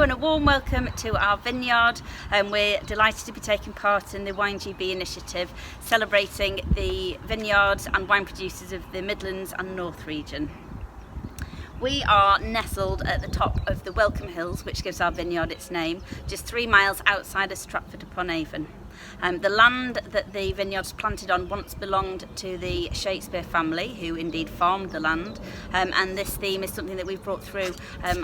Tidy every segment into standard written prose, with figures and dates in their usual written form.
and a warm welcome to our vineyard. We're delighted to be taking part in the WineGB initiative, celebrating the vineyards and wine producers of the Midlands and North Region. We are nestled at the top of the WELCOMBE Hills, which gives our vineyard its name, just 3 miles outside of STRATFORD-UPON-AVON. The land that the vineyard's planted on once belonged to the Shakespeare family, who indeed farmed the land, and this theme is something that we've brought through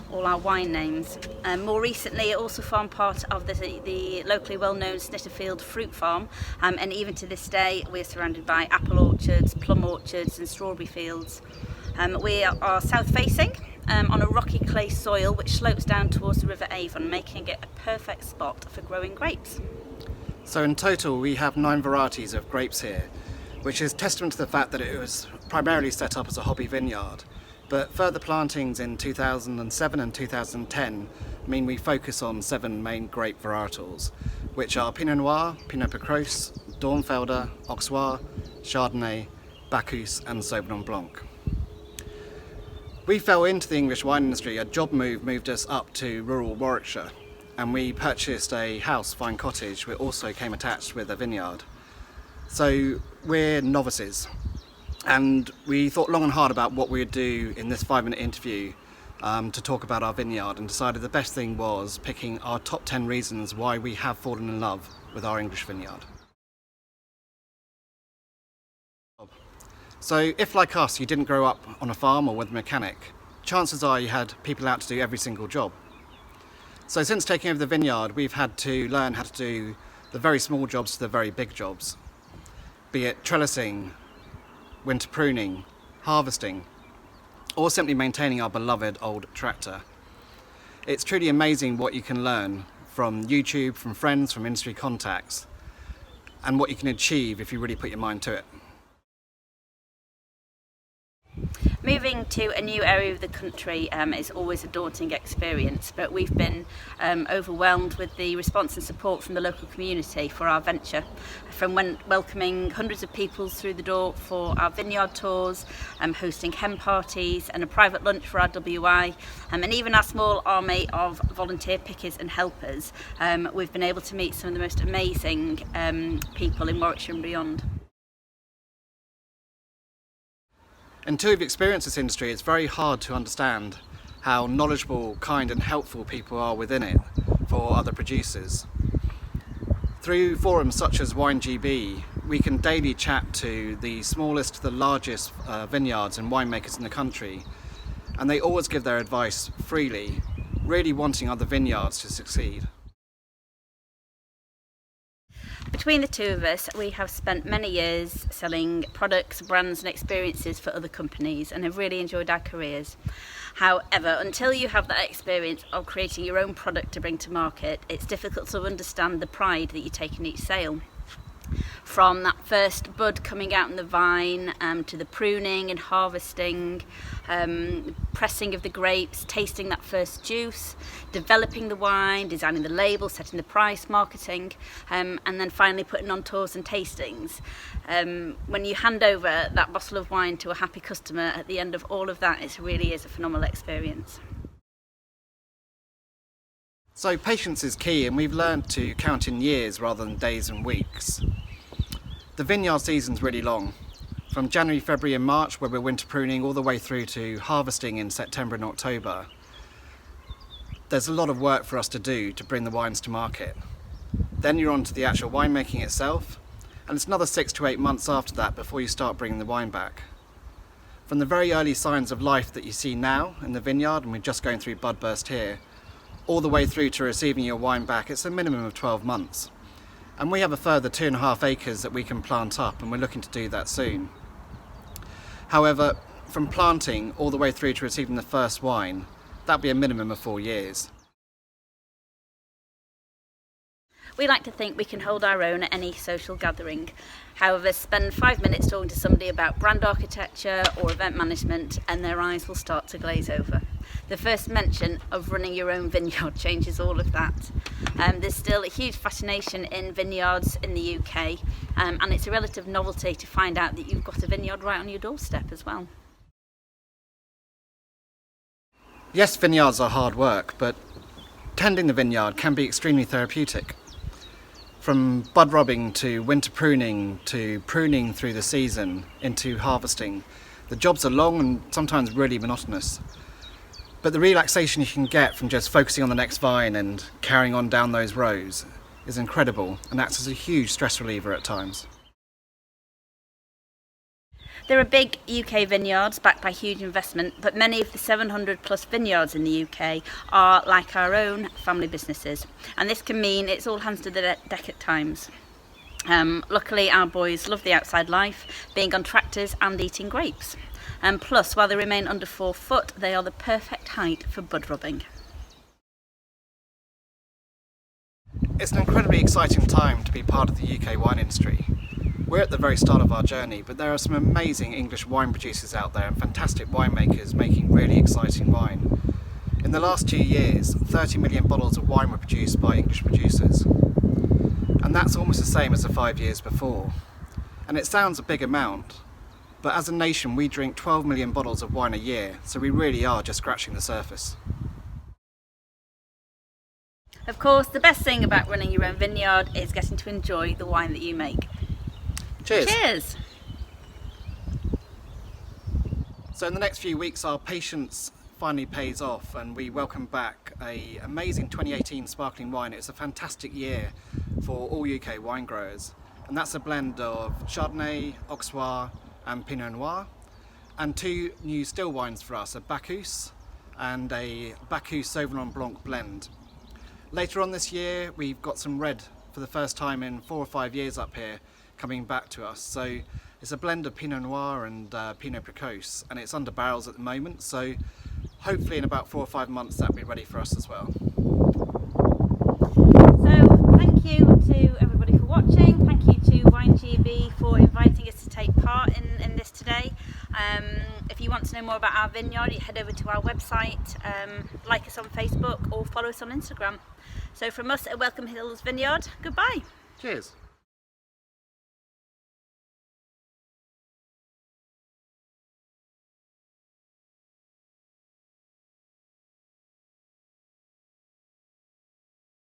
all our wine names. More recently, it also formed part of the locally well-known Snitterfield fruit farm, and even to this day we're surrounded by apple orchards, plum orchards and strawberry fields. We are south-facing on a rocky clay soil which slopes down towards the River Avon, making it a perfect spot for growing grapes. So in total we have 9 varieties of grapes here, which is testament to the fact that it was primarily set up as a hobby vineyard. But further plantings in 2007 and 2010 mean we focus on 7 main grape varietals, which are Pinot Noir, Pinot Picros, Dornfelder, Auxerrois, Chardonnay, Bacchus and Sauvignon Blanc. We fell into the English wine industry. A job moved us up to rural Warwickshire, and we purchased a house, Vine Cottage, which also came attached with a vineyard. So we're novices, and we thought long and hard about what we would do in this 5-minute interview to talk about our vineyard, and decided the best thing was picking our top 10 reasons why we have fallen in love with our English vineyard. So if, like us, you didn't grow up on a farm or with a mechanic, chances are you had people out to do every single job. So since taking over the vineyard, we've had to learn how to do the very small jobs to the very big jobs, be it trellising, winter pruning, harvesting, or simply maintaining our beloved old tractor. It's truly amazing what you can learn from YouTube, from friends, from industry contacts, and what you can achieve if you really put your mind to it. Moving to a new area of the country is always a daunting experience, but we've been overwhelmed with the response and support from the local community for our venture, from welcoming hundreds of people through the door for our vineyard tours, hosting hen parties and a private lunch for our WI, and even our small army of volunteer pickers and helpers. We've been able to meet some of the most amazing people in Warwickshire and beyond. Until you've experienced this industry, it's very hard to understand how knowledgeable, kind and helpful people are within it for other producers. Through forums such as WineGB, we can daily chat to the smallest to the largest vineyards and winemakers in the country, and they always give their advice freely, really wanting other vineyards to succeed. Between the two of us, we have spent many years selling products, brands and experiences for other companies, and have really enjoyed our careers. However, until you have that experience of creating your own product to bring to market, it's difficult to understand the pride that you take in each sale. From that first bud coming out in the vine, to the pruning and harvesting, pressing of the grapes, tasting that first juice, developing the wine, designing the label, setting the price, marketing, and then finally putting on tours and tastings. When you hand over that bottle of wine to a happy customer at the end of all of that, it really is a phenomenal experience. So patience is key, and we've learned to count in years rather than days and weeks. The vineyard season's really long, from January, February and March, where we're winter pruning, all the way through to harvesting in September and October. There's a lot of work for us to do to bring the wines to market. Then you're on to the actual winemaking itself, and it's another 6 to 8 months after that before you start bringing the wine back. From the very early signs of life that you see now in the vineyard, and we're just going through bud burst here, all the way through to receiving your wine back, it's a minimum of 12 months. And we have a further 2.5 acres that we can plant up, and we're looking to do that soon. However, from planting all the way through to receiving the first wine, that'd be a minimum of 4 years. We like to think we can hold our own at any social gathering. However, spend 5 minutes talking to somebody about brand architecture or event management and their eyes will start to glaze over. The first mention of running your own vineyard changes all of that. There's still a huge fascination in vineyards in the UK, and it's a relative novelty to find out that you've got a vineyard right on your doorstep as well. Yes, vineyards are hard work, but tending the vineyard can be extremely therapeutic. From bud robbing to winter pruning to pruning through the season into harvesting, the jobs are long and sometimes really monotonous. But the relaxation you can get from just focusing on the next vine and carrying on down those rows is incredible and acts as a huge stress reliever at times. There are big UK vineyards backed by huge investment, but many of the 700 plus vineyards in the UK are like our own family businesses, and this can mean it's all hands to the deck at times. Luckily our boys love the outside life, being on tractors and eating grapes. Plus, while they remain under 4 foot, they are the perfect height for bud robbing. It's an incredibly exciting time to be part of the UK wine industry. We're at the very start of our journey, but there are some amazing English wine producers out there and fantastic winemakers making really exciting wine. In the last 2 years, 30 million bottles of wine were produced by English producers. And that's almost the same as the 5 years before. And it sounds a big amount, but as a nation we drink 12 million bottles of wine a year, so we really are just scratching the surface. Of course, the best thing about running your own vineyard is getting to enjoy the wine that you make. Cheers! Cheers! So in the next few weeks our patience finally pays off and we welcome back an amazing 2018 sparkling wine. It's a fantastic year for all UK wine growers, and that's a blend of Chardonnay, Auxerrois and Pinot Noir, and 2 new still wines for us, a Bacchus and a Bacchus Sauvignon Blanc blend. Later on this year we've got some red for the first time in 4 or 5 years up here coming back to us. So it's a blend of Pinot Noir and Pinot Precoce, and it's under barrels at the moment, so hopefully in about 4 or 5 months that'll be ready for us as well. So thank you to everybody for watching, thank you to WineGB for inviting us to take part in this today. If you want to know more about our vineyard, you head over to our website, like us on Facebook or follow us on Instagram. So from us at Welcome Hills Vineyard, goodbye. Cheers!